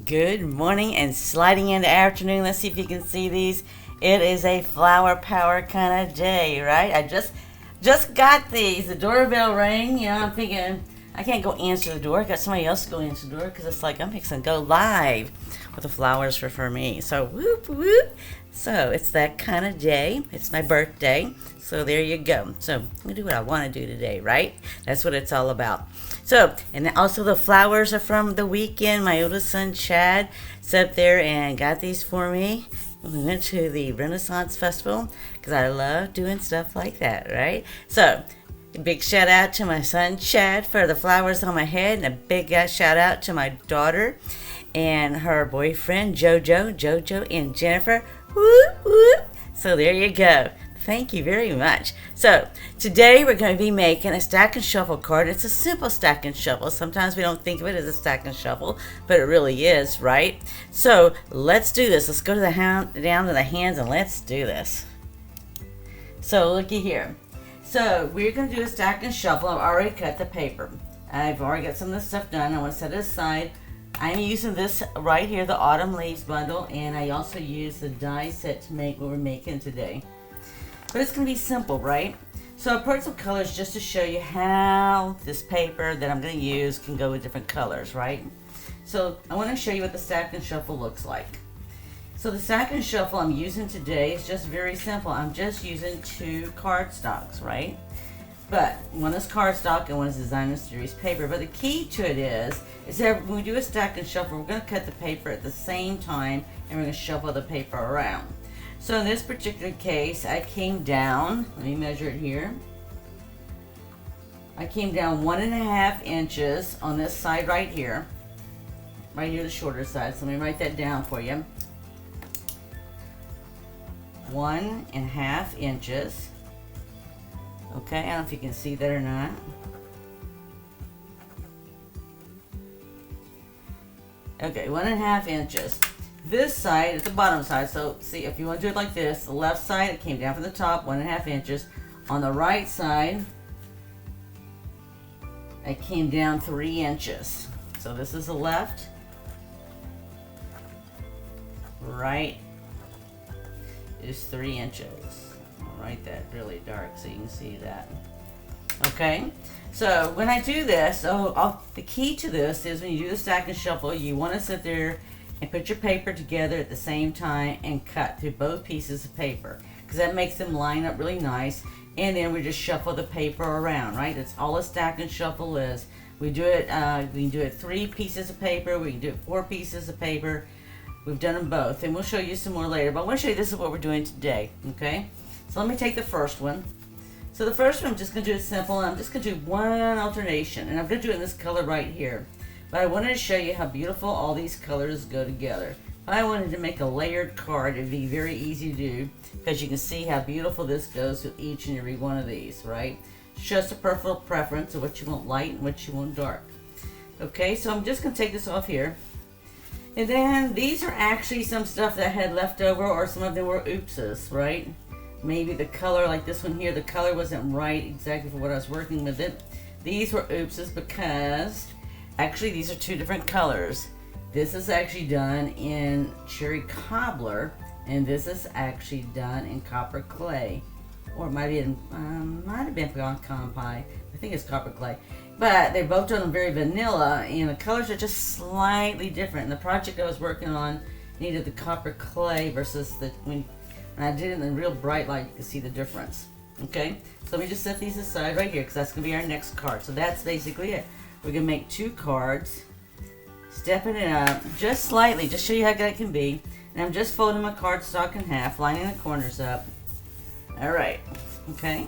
Good morning and sliding into afternoon. Let's see if you can see these. It is a flower power kind of day, right? I just got these. The doorbell rang. I'm thinking I can't go answer the door. I got somebody else to go answer the door because it's like I'm fixing to go live with the flowers for me. So whoop whoop. So it's that kind of day. It's my birthday. So there you go. So I'm gonna do what I want to do today, right? That's what it's all about. So, and also the flowers are from the weekend. My oldest son Chad sat there and got these for me. We went to the Renaissance Festival because I love doing stuff like that, right? So, a big shout out to my son Chad for the flowers on my head, and a big shout out to my daughter and her boyfriend Jojo and Jennifer. Whoop whoop. So there you go. Thank you very much. So today we're going to be making a stack and shuffle card. It's a simple stack and shuffle. Sometimes we don't think of it as a stack and shuffle, but it really is, right? So let's do this. Let's go to down to the hands and let's do this. So looky here. So we're going to do a stack and shuffle. I've already cut the paper. I've already got some of this stuff done. I want to set it aside. I'm using this right here, the Autumn Leaves bundle, and I also use the die set to make what we're making today. But it's going to be simple, right? So I put some colors just to show you how this paper that I'm going to use can go with different colors, right? So I want to show you what the stack and shuffle looks like. So the stack and shuffle I'm using today is just very simple. I'm just using 2 cardstocks, right? But one is cardstock and one is designer series paper. But the key to it is that when we do a stack and shuffle, we're going to cut the paper at the same time and we're going to shuffle the paper around. So in this particular case, I came down, let me measure it here. I came down 1.5 inches on this side right here, the shorter side. So let me write that down for you. 1.5 inches. Okay, I don't know if you can see that or not. Okay, 1.5 inches. This side is the bottom side, so see, if you want to do it like this, the left side, it came down from the top 1.5 inches. On the right side, I came down 3 inches. So this is the left, right is 3 inches. I'll write that really dark so you can see that. Okay, so when I do this, the key to this is when you do the stack and shuffle, you want to sit there and put your paper together at the same time and cut through both pieces of paper because that makes them line up really nice. And then we just shuffle the paper around, right? That's all a stack and shuffle is. We do it, we can do it 3 pieces of paper, we can do it 4 pieces of paper. We've done them both and we'll show you some more later, but I want to show you this is what we're doing today, okay? So let me take the first one. So the first one I'm just going to do it simple. I'm just going to do one alternation and I'm going to do it in this color right here. But I wanted to show you how beautiful all these colors go together. If I wanted to make a layered card, it'd be very easy to do because you can see how beautiful this goes with each and every one of these, right? It's just a personal preference of what you want light and what you want dark. Okay, so I'm just going to take this off here. And then these are actually some stuff that I had left over, or some of them were oopses, right? Maybe the color, like this one here, the color wasn't right exactly for what I was working with it. These were oopses because actually these are 2 different colors. This is actually done in cherry cobbler and this is actually done in copper clay, or it might have been pecan pie. I think it's copper clay, but they're both done very vanilla and the colors are just slightly different. And the project I was working on needed the copper clay versus when I did it in the real bright light, you can see the difference. Okay, so let me just set these aside right here because that's going to be our next card. So that's basically it. We're going to make 2 cards, stepping it up just slightly, just show you how good it can be. And I'm just folding my cardstock in half, lining the corners up. Alright, okay.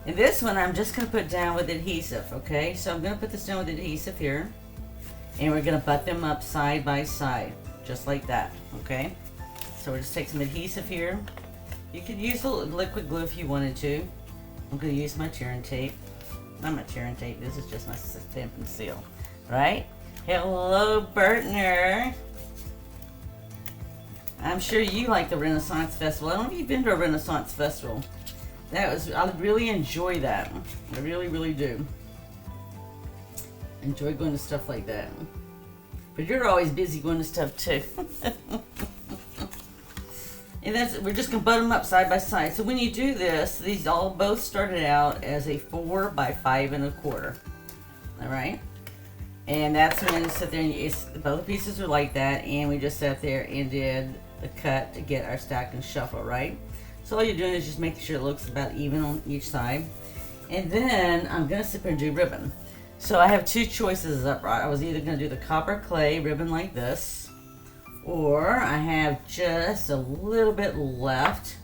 And this one I'm just going to put down with adhesive, okay. So I'm going to put this down with adhesive here. And we're going to butt them up side by side, just like that, okay. So we'll just take some adhesive here. You could use a liquid glue if you wanted to. I'm going to use my tearing tape. Not my tearing tape, this is just my Stampin' Seal, right? Hello, Bertner. I'm sure you like the Renaissance Festival. I don't know if you've been to a Renaissance Festival. I really enjoy that. I really, really do. Enjoy going to stuff like that. But you're always busy doing this stuff too. And we're just gonna butt them up side by side. So when you do this, these both started out as a 4 by 5 1/4. All right, and that's when you sit there and both pieces are like that, and we just sat there and did the cut to get our stack and shuffle, right? So all you're doing is just making sure it looks about even on each side, and then I'm gonna sit there and do ribbon. So I have two choices up. I was either gonna do the copper clay ribbon like this, or I have just a little bit left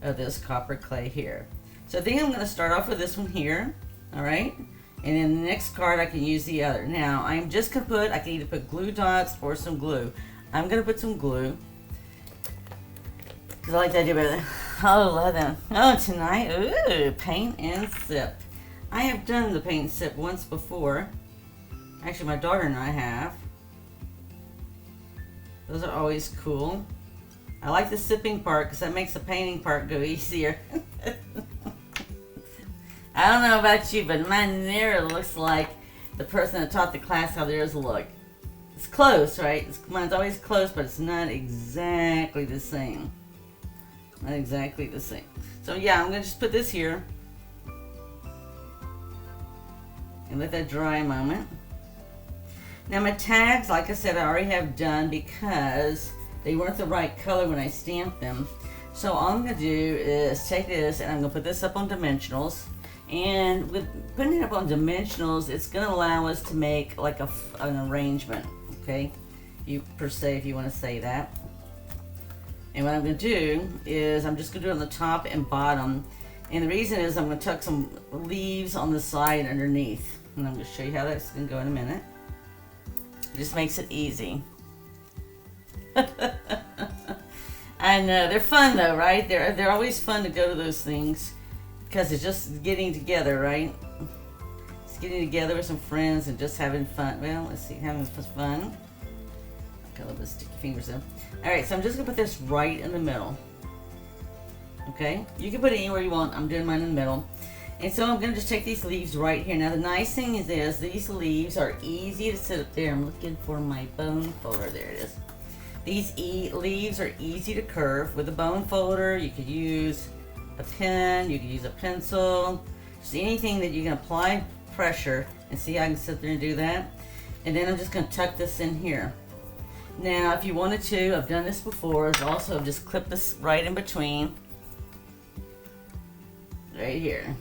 of this copper clay here. So I think I'm going to start off with this one here, all right? And then the next card I can use the other. Now I'm just going to I can either put glue dots or some glue. I'm going to put some glue, because I like the idea better than, oh, love them. Oh, tonight, ooh, paint and sip. I have done the paint and sip once before. Actually, my daughter and I have. Those are always cool. I like the sipping part because that makes the painting part go easier. I don't know about you, but mine never looks like the person that taught the class how theirs look. It's close, right? Mine's always close, but it's not exactly the same. Not exactly the same. So yeah, I'm going to just put this here. And let that dry a moment. Now my tags, like I said, I already have done because they weren't the right color when I stamped them. So all I'm going to do is take this and I'm going to put this up on dimensionals. And with putting it up on dimensionals, it's going to allow us to make like an arrangement, okay? Per se, if you want to say that. And what I'm going to do is I'm just going to do it on the top and bottom. And the reason is I'm going to tuck some leaves on the side and underneath. And I'm going to show you how that's going to go in a minute. It just makes it easy. I know, they're fun though, right? They're always fun to go to those things because it's just getting together, right? It's getting together with some friends and just having fun. Well, let's see, having fun. Got a little bit of sticky fingers there. All right, so I'm just gonna put this right in the middle. Okay, you can put it anywhere you want. I'm doing mine in the middle. And so I'm going to just take these leaves right here. Now the nice thing is these leaves are easy to sit up there. I'm looking for my bone folder. There it is. These leaves are easy to curve. With a bone folder, you could use a pen, you could use a pencil, just anything that you can apply pressure. And see how I can sit there and do that? And then I'm just going to tuck this in here. Now if you wanted to, I've done this before, is also just clip this right in between. Right here.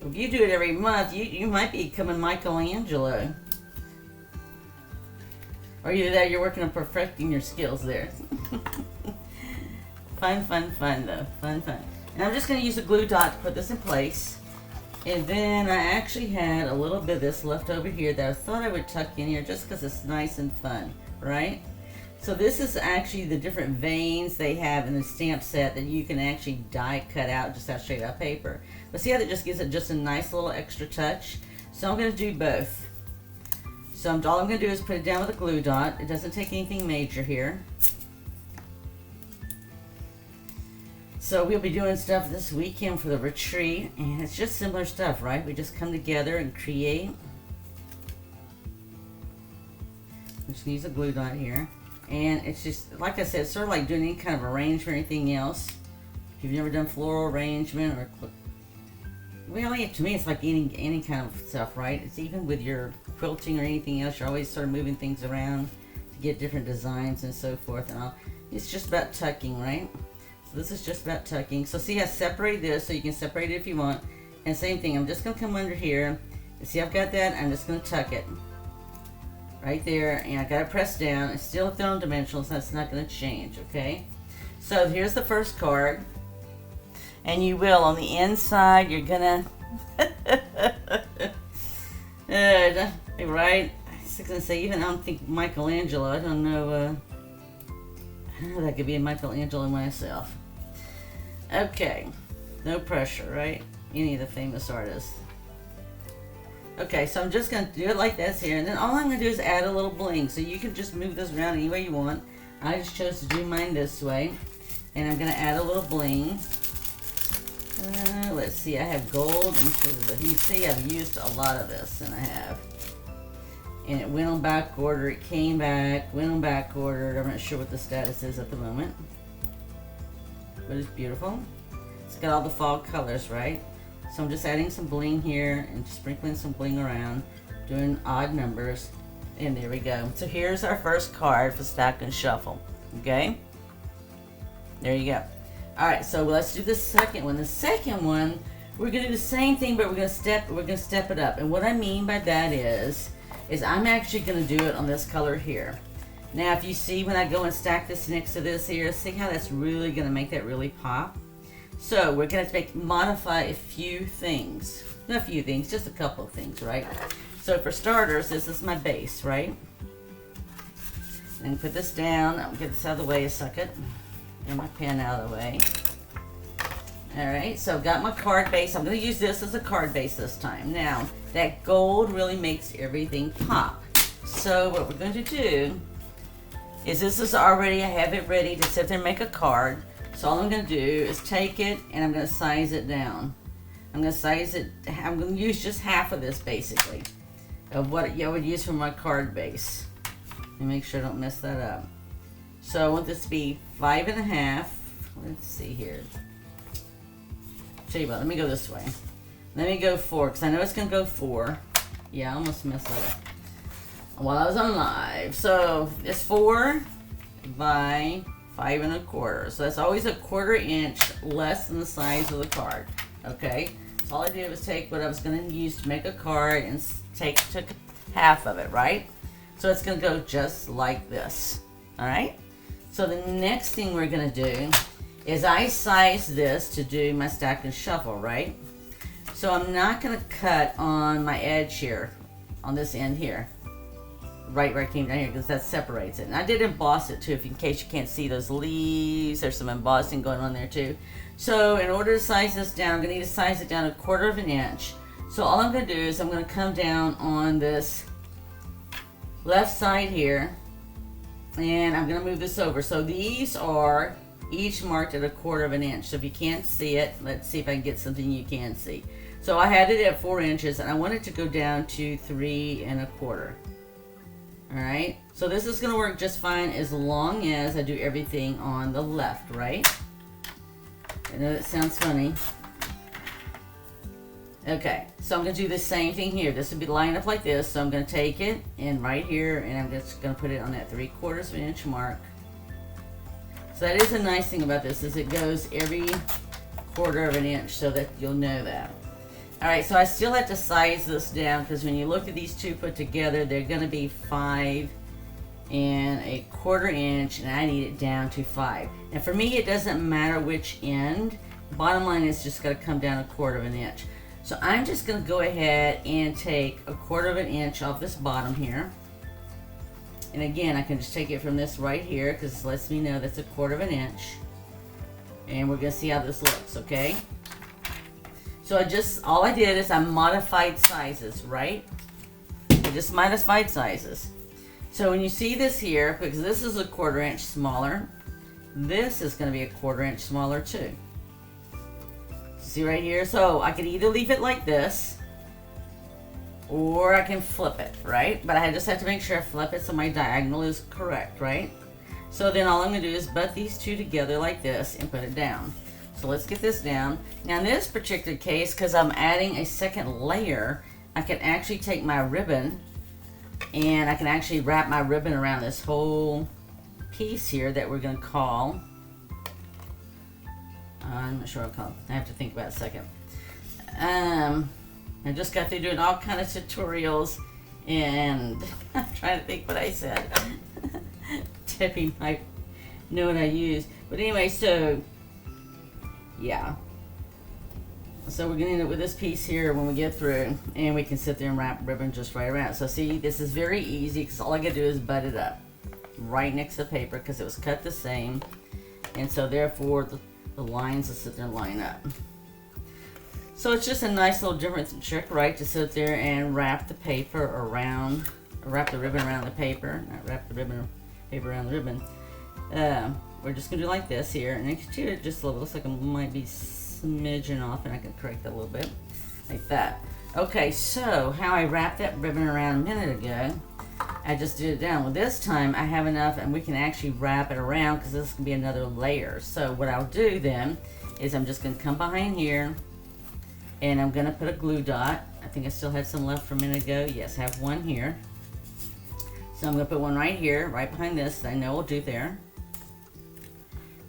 If you do it every month, you might be becoming Michelangelo. Or either that, you're working on perfecting your skills there. Fun, fun, fun though. Fun, fun. And I'm just going to use a glue dot to put this in place. And then I actually had a little bit of this left over here that I thought I would tuck in here just because it's nice and fun, right? So this is actually the different veins they have in the stamp set that you can actually die cut out just out straight out paper. But see how that just gives it just a nice little extra touch? So I'm going to do both. So all I'm going to do is put it down with a glue dot. It doesn't take anything major here. So we'll be doing stuff this weekend for the retreat, and it's just similar stuff, right? We just come together and create. I'm just going to use a glue dot here. And it's just, like I said, it's sort of like doing any kind of arrangement or anything else. If you've never done floral arrangement or, well, to me it's like any kind of stuff, right? It's even with your quilting or anything else, you're always sort of moving things around to get different designs and so forth and all. It's just about tucking, right? So this is just about tucking. So see, I separated this, so you can separate it if you want. And same thing, I'm just going to come under here. And see, I've got that, I'm just going to tuck it. Right there, and I got it pressed down. It's still thrown dimensional, so that's not going to change, okay? So here's the first card. And you will, on the inside, you're going to... right? I was going to say, even I don't think Michelangelo, I don't know that could be a Michelangelo myself. Okay, no pressure, right? Any of the famous artists. Okay, so I'm just going to do it like this here, and then all I'm going to do is add a little bling. So you can just move this around any way you want. I just chose to do mine this way, and I'm going to add a little bling. Let's see, I have gold, and you see I've used a lot of this, and I have. and it went on back order, it came back, went on back order. I'm not sure what the status is at the moment, but it's beautiful. It's got all the fall colors, right? So I'm just adding some bling here and sprinkling some bling around, doing odd numbers, and there we go. So here's our first card for Stack and Shuffle, okay? There you go. All right, so let's do the second one. The second one, we're gonna do the same thing, but we're gonna step it up. And what I mean by that is I'm actually gonna do it on this color here. Now, if you see when I go and stack this next to this here, see how that's really gonna make that really pop? So we're gonna have to modify a few things. Not a few things, just a couple of things, right? So for starters, this is my base, right? And put this down. I'll get this out of the way a second. And my pen out of the way. Alright, so I've got my card base. I'm going to use this as a card base this time. Now, that gold really makes everything pop. So what we're going to do is this is already, I have it ready to sit there and make a card. So all I'm going to do is take it and I'm going to size it down. I'm going to size it, I'm going to use just half of this basically, of what I would use for my card base. Let me make sure I don't mess that up. So I want this to be 5.5. Let's see here. Tell you what, let me go this way. Let me go 4, because I know it's going to go 4. Yeah, I almost messed that up while I was on live. So it's 4 by 5.25. So that's always a 1/4 inch less than the size of the card. Okay? So all I did was take what I was going to use to make a card and took half of it, right? So it's going to go just like this. Alright? So the next thing we're going to do is I size this to do my stack and shuffle, right? So I'm not going to cut on my edge here, on this end here, right where I came down here, because that separates it. And I did emboss it too, in case you can't see those leaves. There's some embossing going on there too. So in order to size this down, I'm going to need to size it down 1/4 inch. So all I'm going to do is I'm going to come down on this left side here, and I'm going to move this over. So these are each marked at 1/4 inch. So if you can't see it, let's see if I can get something you can see. So I had it at 4 inches and I want it to go down to 3.25. Alright, so this is going to work just fine as long as I do everything on the left, right? I know that sounds funny. Okay, so I'm going to do the same thing here. This would be lined up like this. So I'm going to take it and right here, and I'm just going to put it on that 3/4 inch mark. So that is a nice thing about this, is it goes every 1/4 inch, so that you'll know that. Alright, so I still have to size this down, because when you look at these two put together, they're going to be 5.25 inch, and I need it down to 5. And for me, it doesn't matter which end. Bottom line is just going to come down 1/4 inch. So I'm just going to go ahead and take 1/4 inch off this bottom here. And again, I can just take it from this right here, because this lets me know that's 1/4 inch. And we're going to see how this looks, okay? So all I did is I modified sizes, right? I just modified sizes. So when you see this here, because this is 1/4 inch smaller, this is going to be 1/4 inch smaller too. See right here? So I could either leave it like this, or I can flip it, right? But I just have to make sure I flip it so my diagonal is correct, right? So then all I'm going to do is butt these two together like this and put it down. So let's get this down. Now in this particular case, because I'm adding a second layer, I can actually take my ribbon and I can actually wrap my ribbon around this whole piece here that we're going to call, I'm not sure what I'll call it. I have to think about it a second. I just got through doing all kind of tutorials, and I'm trying to think what I said. Tipping might know what I used. But anyway, so yeah. So we're gonna end up with this piece here when we get through, and we can sit there and wrap ribbon just right around. So see, this is very easy, because all I gotta do is butt it up right next to the paper, because it was cut the same, and so therefore the lines will sit there and line up. So it's just a nice little difference and trick, right, to sit there and wrap the paper around, or wrap the ribbon around the paper, not wrap the paper around the ribbon. We're just gonna do like this here, and I can do it just a little. Looks like it might be smidgen off, and I can correct that a little bit, like that. Okay, so how I wrapped that ribbon around a minute ago, I just did it down. Well, this time I have enough and we can actually wrap it around because this can be another layer. So what I'll do then is I'm just going to come behind here and I'm going to put a glue dot. I think I still had some left from a minute ago. Yes, I have one here. So I'm going to put one right here, right behind this that I know will do there.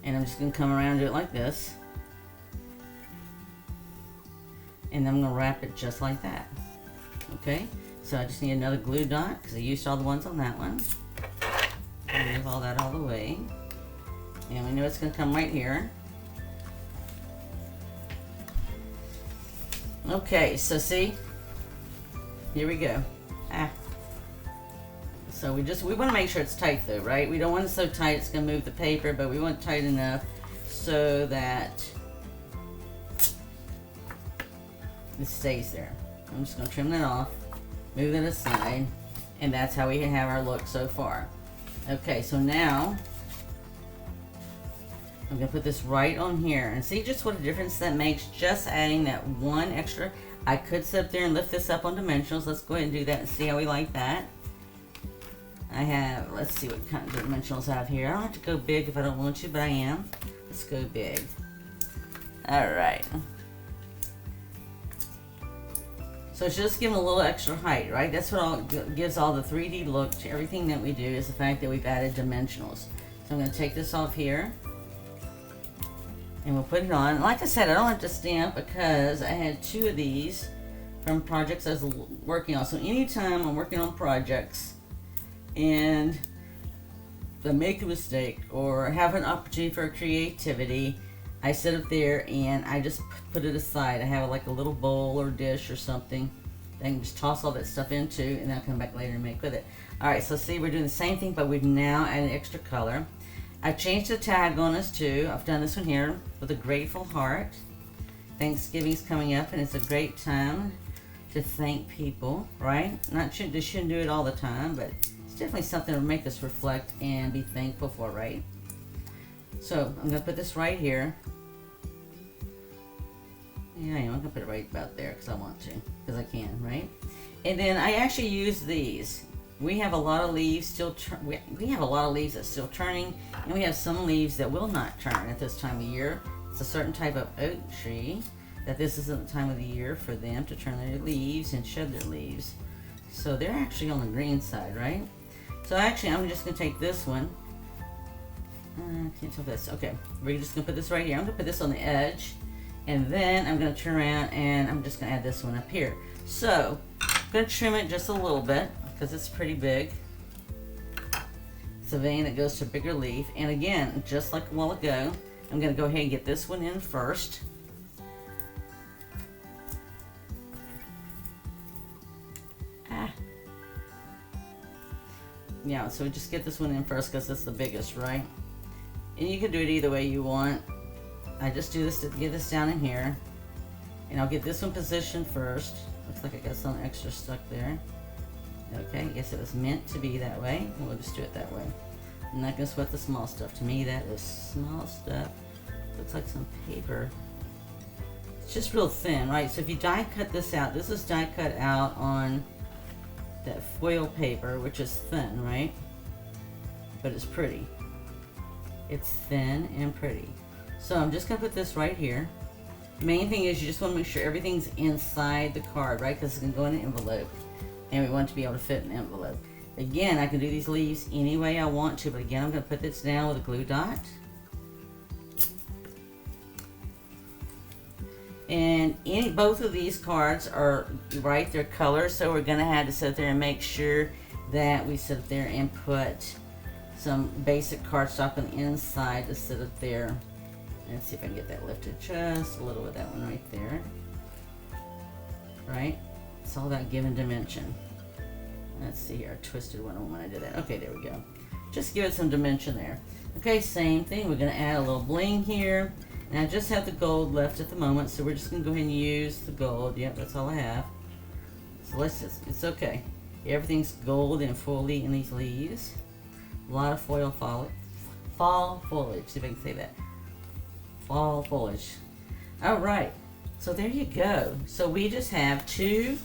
And I'm just going to come around and do it like this. And I'm going to wrap it just like that. Okay, so I just need another glue dot because I used all the ones on that one. Move all that all the way. And we know it's going to come right here. Okay, so see, here we go. So we want to make sure it's tight though, right? We don't want it so tight it's going to move the paper, but we want it tight enough so that it stays there. I'm just going to trim that off, move it aside, and that's how we have our look so far. Okay, so now I'm going to put this right on here and see just what a difference that makes, just adding that one extra. I could sit up there and lift this up on dimensionals. Let's go ahead and do that and see how we like that. I have, let's see what kind of dimensionals I have here. I don't have to go big if I don't want to, but I am. Let's go big. Alright. So it's just giving a little extra height, right? That's what gives all the 3D look to everything that we do, is the fact that we've added dimensionals. So I'm going to take this off here. And we'll put it on. Like I said, I don't have to stamp because I had 2 of these from projects I was working on. So anytime I'm working on projects and I make a mistake or have an opportunity for creativity, I sit up there and I just put it aside. I have like a little bowl or dish or something that I can just toss all that stuff into, and then I'll come back later and make with it. Alright, so see, we're doing the same thing, but we've now added extra color. I changed the tag on us too. I've done this one here with a grateful heart. Thanksgiving's coming up and it's a great time to thank people, right? They shouldn't do it all the time, but it's definitely something to make us reflect and be thankful for, right? So I'm going to put this right here. Yeah, I am. I'm going to put it right about there because I want to, because I can, right? And then I actually use these. We have a lot of leaves still. We have a lot of leaves that's still turning, and we have some leaves that will not turn at this time of year. It's a certain type of oak tree that this isn't the time of the year for them to turn their leaves and shed their leaves. So they're actually on the green side, right? So actually, I'm just going to take this one. Can't tell this. Okay, we're just going to put this right here. I'm going to put this on the edge, and then I'm going to turn around and I'm just going to add this one up here. So I'm going to trim it just a little bit because it's pretty big. It's a vein that goes to a bigger leaf. And again, just like a while ago, I'm going to go ahead and get this one in first. Yeah, so just get this one in first because it's the biggest, right? And you can do it either way you want. I just do this to get this down in here. And I'll get this one positioned first. Looks like I got some extra stuck there. Okay, I guess it was meant to be that way. We'll just do it that way. I'm not going to sweat the small stuff. To me, that is small stuff. Looks like some paper. It's just real thin, right? So if you die cut this out, this is die cut out on that foil paper, which is thin, right? But it's pretty. It's thin and pretty. So I'm just going to put this right here. Main thing is you just want to make sure everything's inside the card, right? Because it's going to go in an envelope. And we want it to be able to fit in an envelope. Again, I can do these leaves any way I want to, but again, I'm going to put this down with a glue dot. And both of these cards are, right, they're colors, so we're going to have to sit there and make sure that we sit there and put some basic cardstock on the inside to sit up there. Let's see if I can get that lifted just a little with that one right there. Right? It's all about giving dimension. Let's see here, I twisted one when I did that. Okay, there we go. Just give it some dimension there. Okay, same thing. We're going to add a little bling here. And I just have the gold left at the moment, so we're just going to go ahead and use the gold. Yep, that's all I have. So let's just, it's okay. Everything's gold and fully in these leaves. A lot of fall foliage, see if I can say that. Fall foliage. Alright, So there you go. So we just have 2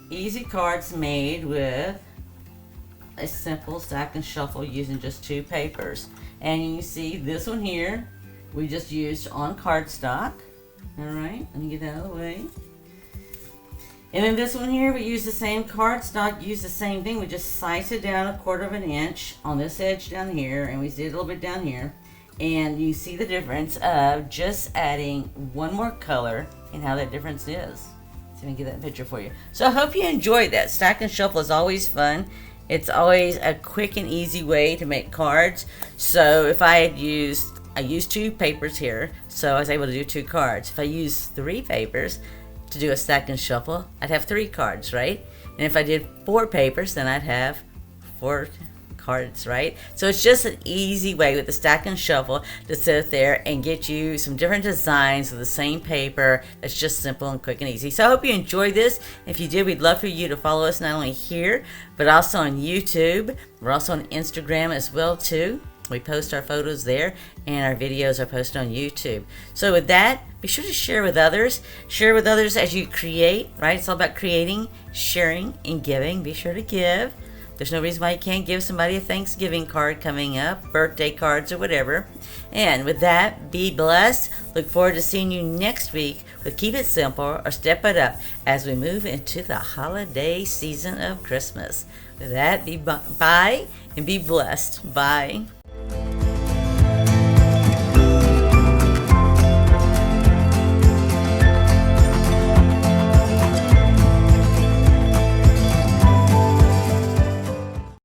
easy cards made with a simple stack and shuffle using just 2 papers. And you can see this one here we just used on cardstock. Alright, let me get that out of the way. And then this one here, we use the same cardstock, use the same thing. We just slice it down 1/4 of an inch on this edge down here, and we did a little bit down here. And you see the difference of just adding one more color and how that difference is. So let me get that picture for you. So I hope you enjoyed that. Stack and shuffle is always fun. It's always a quick and easy way to make cards. So if I used 2 papers here, so I was able to do 2 cards. If I used 3 papers to do a stack and shuffle, I'd have 3 cards, right? And if I did 4 papers, then I'd have 4 cards, right? So it's just an easy way with the stack and shuffle to sit there and get you some different designs with the same paper. That's just simple and quick and easy. So I hope you enjoyed this. If you did, we'd love for you to follow us not only here, but also on YouTube. We're also on Instagram as well too. We post our photos there, and our videos are posted on YouTube. So with that, be sure to share with others. Share with others as you create, right? It's all about creating, sharing, and giving. Be sure to give. There's no reason why you can't give somebody a Thanksgiving card coming up, birthday cards, or whatever. And with that, be blessed. Look forward to seeing you next week with Keep It Simple or Step It Up as we move into the holiday season of Christmas. With that, bye and be blessed. Bye.